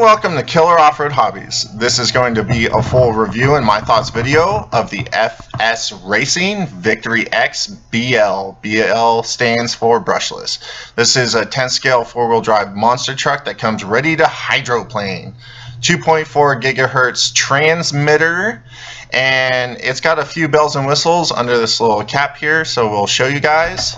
welcome to Killer Off-Road Hobbies. This is going to be a full review and my thoughts video of the Fs Racing Victoey X BL. BL stands for brushless. This is a 10 scale 4-wheel drive monster truck that comes ready to hydroplane. 2.4 gigahertz transmitter, and it's got a few bells and whistles under this little cap here, so we'll show you guys.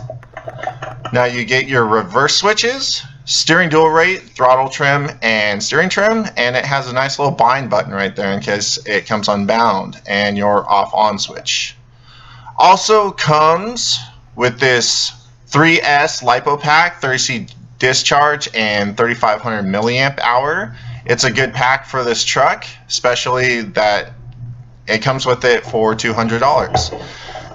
Now you get your reverse switches, steering dual rate, throttle trim, and steering trim, and it has a nice little bind button right there in case it comes unbound, and your off-on switch. Also comes with this 3S LiPo pack, 30C discharge, and 3500 milliamp hour. It's a good pack for this truck, especially that it comes with it for $200.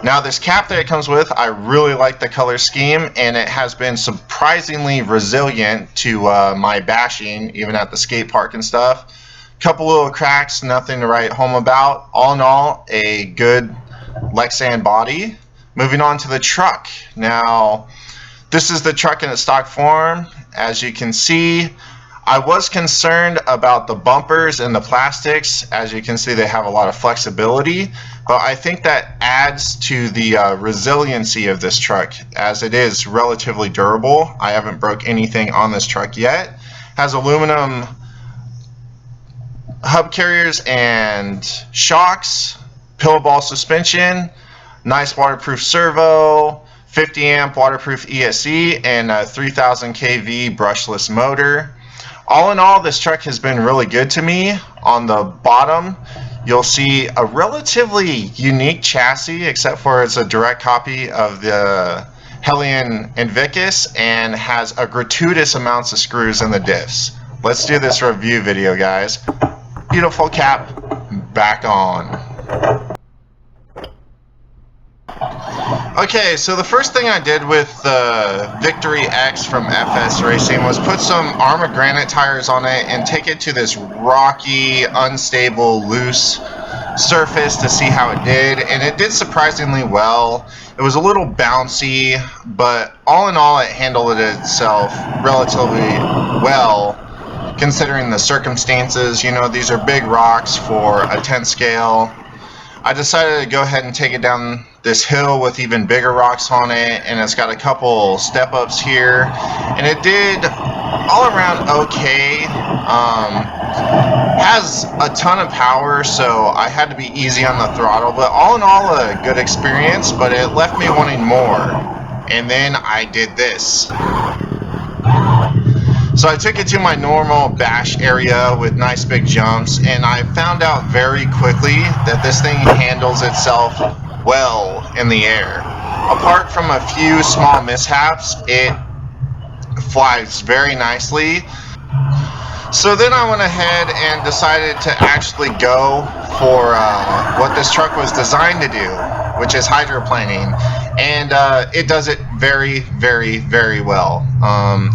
Now this cap that it comes with, I really like the color scheme, and it has been surprisingly resilient to my bashing, even at the skate park and stuff. Couple little cracks, nothing to write home about. All in all, a good Lexan body. Moving on to the truck. Now, this is the truck in its stock form. As you can see, I was concerned about the bumpers and the plastics. As you can see, they have a lot of flexibility, but I think that adds to the resiliency of this truck, as it is relatively durable. I haven't broke anything on this truck yet. Has aluminum hub carriers and shocks, pillow ball suspension, nice waterproof servo, 50 amp waterproof ESC, and a 3000 kV brushless motor. All in all, this truck has been really good to me. On the bottom, you'll see a relatively unique chassis, except for it's a direct copy of the Hellion Invictus and has a gratuitous amounts of screws in the diffs. Let's do this review video, guys. Beautiful cap, back on. Okay, so the first thing I did with the Victoey X from Fs Racing was put some armored granite tires on it and take it to this rocky, unstable, loose surface to see how it did, and it did surprisingly well. It was a little bouncy, but all in all it handled itself relatively well considering the circumstances. You know, these are big rocks for a 10 scale. I decided to go ahead and take it down this hill with even bigger rocks on it, and it's got a couple step ups here, and it did all around okay. Has a ton of power, so I had to be easy on the throttle, but all in all a good experience, but it left me wanting more. And then I did this. So I took it to my normal bash area with nice big jumps, and I found out very quickly that this thing handles itself well in the air. Apart from a few small mishaps, it flies very nicely. So then I went ahead and decided to actually go for what this truck was designed to do, which is hydroplaning, and it does it very, very, very well.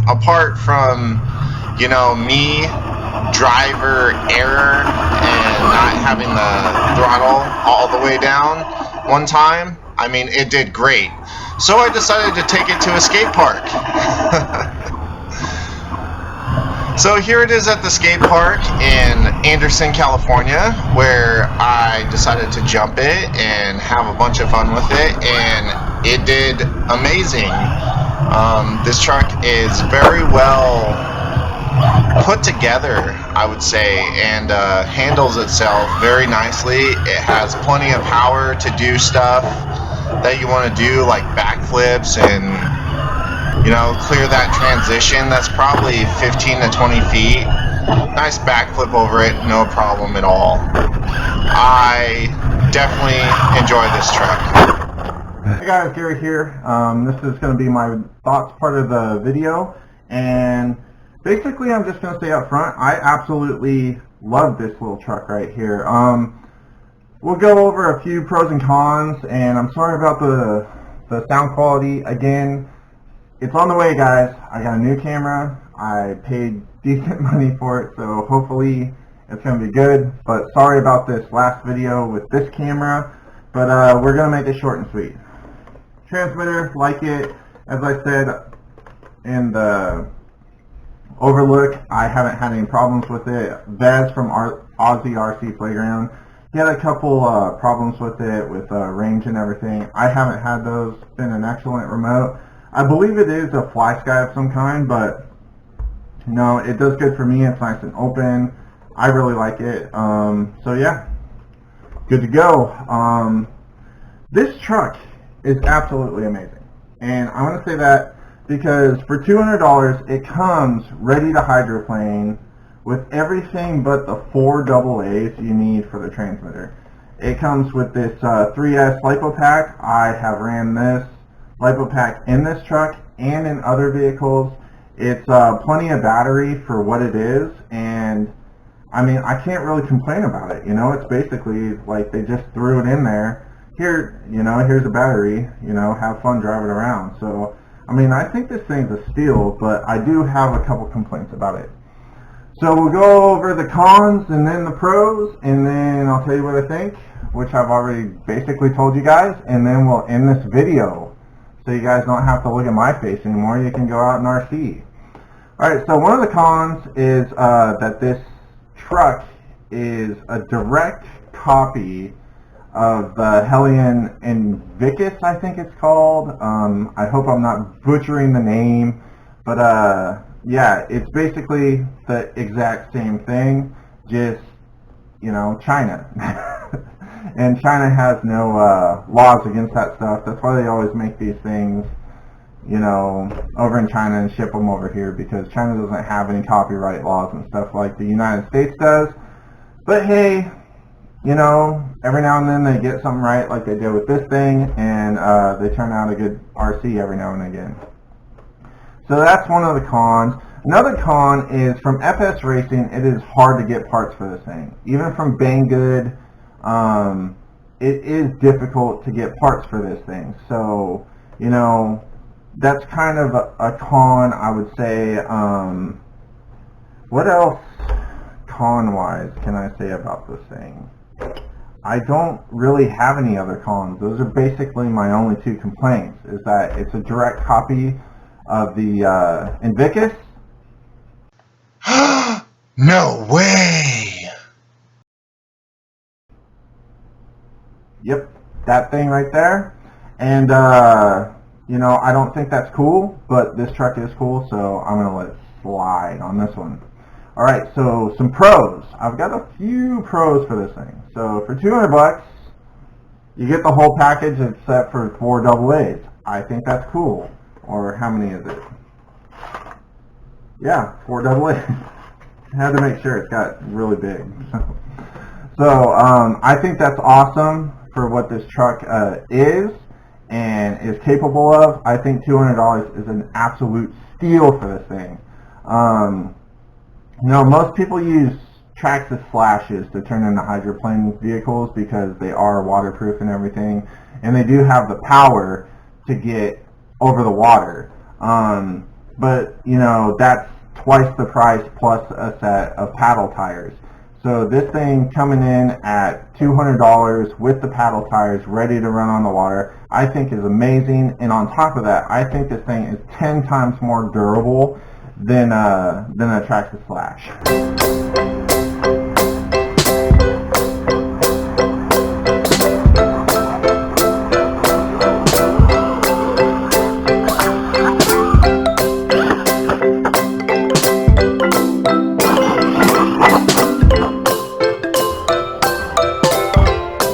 Apart from, you know, me, driver error, and not having the throttle all the way down one time, I mean, it did great. So I decided to take it to a skate park. So here it is at the skate park in Anderson, California, where I decided to jump it and have a bunch of fun with it, and it did amazing. This truck is very well put together, I would say, and handles itself very nicely. It has plenty of power to do stuff that you want to do, like backflips and, you know, clear that transition that's probably 15 to 20 feet. Nice backflip over it, no problem at all. I definitely enjoy this truck. Hey guys, Gary here. This is going to be my thoughts part of the video, and basically I'm just going to say up front, I absolutely love this little truck right here. We'll go over a few pros and cons, and I'm sorry about the sound quality. Again, it's on the way, guys. I got a new camera. I paid decent money for it, so hopefully it's going to be good. But sorry about this last video with this camera, but we're going to make it short and sweet. Transmitter, like it, as I said in the Overlook, I haven't had any problems with it. Vez from Aussie RC Playground, he had a couple problems with it, with range and everything. I haven't had those. It's been an excellent remote. I believe it is a fly sky of some kind, but no, it does good for me. It's nice and open. I really like it. So yeah, good to go. This truck is absolutely amazing, and I want to say that because for $200 it comes ready to hydroplane with everything but the 4 AA's you need for the transmitter. It comes with this 3S LiPo pack. I have ran this LiPo pack in this truck and in other vehicles. It's plenty of battery for what it is, and I mean, I can't really complain about it. You know, it's basically like they just threw it in there. Here, you know, here's a battery, you know, have fun driving around. So, I mean, I think this thing's a steal, but I do have a couple complaints about it. So we'll go over the cons and then the pros, and then I'll tell you what I think, which I've already basically told you guys, and then we'll end this video so you guys don't have to look at my face anymore. You can go out and RC. Alright, so one of the cons is that this truck is a direct copy of the Hellion Invictus, I think it's called. I hope I'm not butchering the name, but yeah, it's basically the exact same thing, just, you know, China. And China has no laws against that stuff. That's why they always make these things, you know, over in China and ship them over here, because China doesn't have any copyright laws and stuff like the United States does. But hey, you know, every now and then they get something right, like they did with this thing, and they turn out a good RC every now and again. So that's one of the cons. Another con is from Fs Racing, it is hard to get parts for this thing. Even from Banggood, it is difficult to get parts for this thing. So, you know, that's kind of a con, I would say. What else con-wise can I say about this thing? I don't really have any other cons. Those are basically my only 2 complaints, is that it's a direct copy of the Invictus. No way! Yep, that thing right there. And, you know, I don't think that's cool, but this truck is cool, so I'm going to let it slide on this one. Alright, so some pros. I've got a few pros for this thing. So for $200, you get the whole package except for 4 AA's. I think that's cool. Or how many is it? Yeah, 4 AA's. I had to make sure. It's got really big. So I think that's awesome for what this truck is and is capable of. I think $200 is an absolute steal for this thing. You know, most people use Traxxas flashes to turn into hydroplane vehicles because they are waterproof and everything, and they do have the power to get over the water. But, you know, that's twice the price plus a set of paddle tires. So this thing coming in at $200 with the paddle tires ready to run on the water, I think is amazing. And on top of that, I think this thing is 10 times more durable than a Traxxas Flash.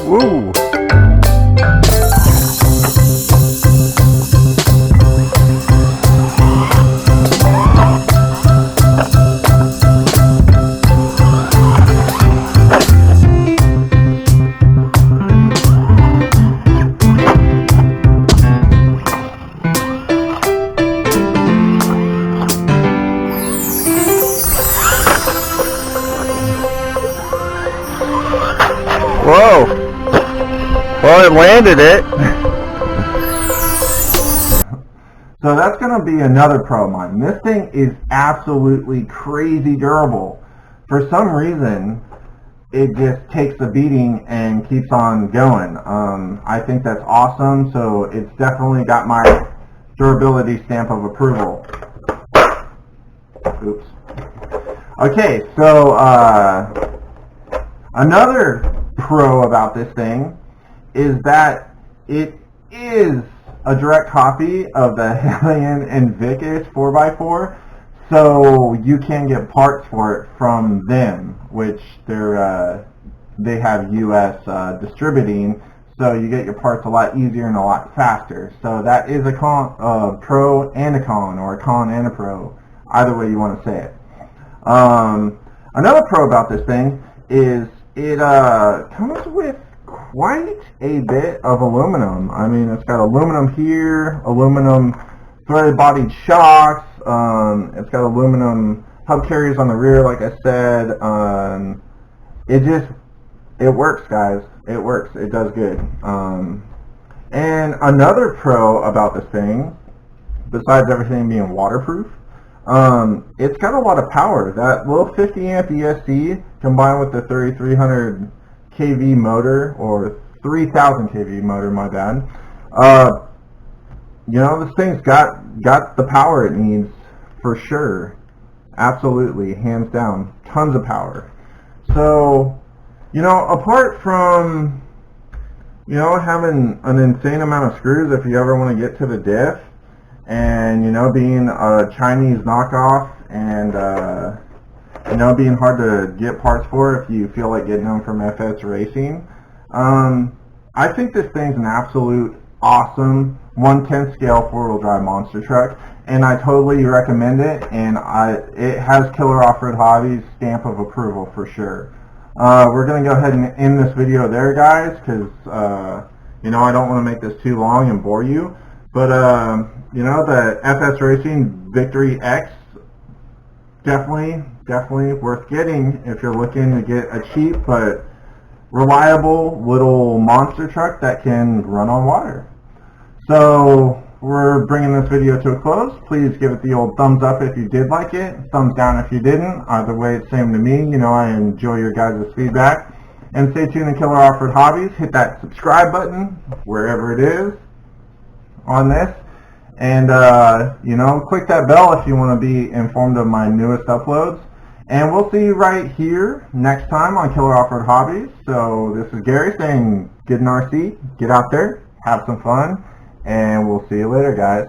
Woo! Whoa! Well, it landed it. So that's going to be another pro of mine. This thing is absolutely crazy durable. For some reason, it just takes a beating and keeps on going. I think that's awesome. So it's definitely got my durability stamp of approval. Oops. Okay, so another pro about this thing is that it is a direct copy of the Hellion Invictus 4x4, so you can get parts for it from them, which they have US distributing, so you get your parts a lot easier and a lot faster. So that is a pro and a con, or a con and a pro, either way you want to say it. Another pro about this thing is it comes with quite a bit of aluminum. I mean, it's got aluminum here, aluminum threaded bodied shocks, it's got aluminum hub carriers on the rear, like I said. It works, guys. It works. It does good. And another pro about this thing, besides everything being waterproof, it's got a lot of power. That little 50 amp ESC combined with the 3300 kV motor, or 3000 kV motor, my bad. You know, this thing's got the power it needs for sure. Absolutely, hands down, tons of power. So, you know, apart from, you know, having an insane amount of screws if you ever want to get to the diff, and, you know, being a Chinese knockoff, and, you know, being hard to get parts for if you feel like getting them from Fs Racing, I think this thing's an absolute awesome 1/10 scale four-wheel drive monster truck, and I totally recommend it, and it has Killer Off-Road Hobbies stamp of approval for sure. We're going to go ahead and end this video there, guys, because, you know, I don't want to make this too long and bore you. But, you know, the Fs Racing Victoey X, definitely worth getting if you're looking to get a cheap but reliable little monster truck that can run on water. So we're bringing this video to a close. Please give it the old thumbs up if you did like it, thumbs down if you didn't. Either way, it's same to me. You know, I enjoy your guys' feedback. And stay tuned to Killer Off-Road Hobbies. Hit that subscribe button wherever it is on this. And, you know, click that bell if you want to be informed of my newest uploads. And we'll see you right here next time on Killer Off-Road Hobbies. So this is Gary saying get an RC, get out there, have some fun, and we'll see you later, guys.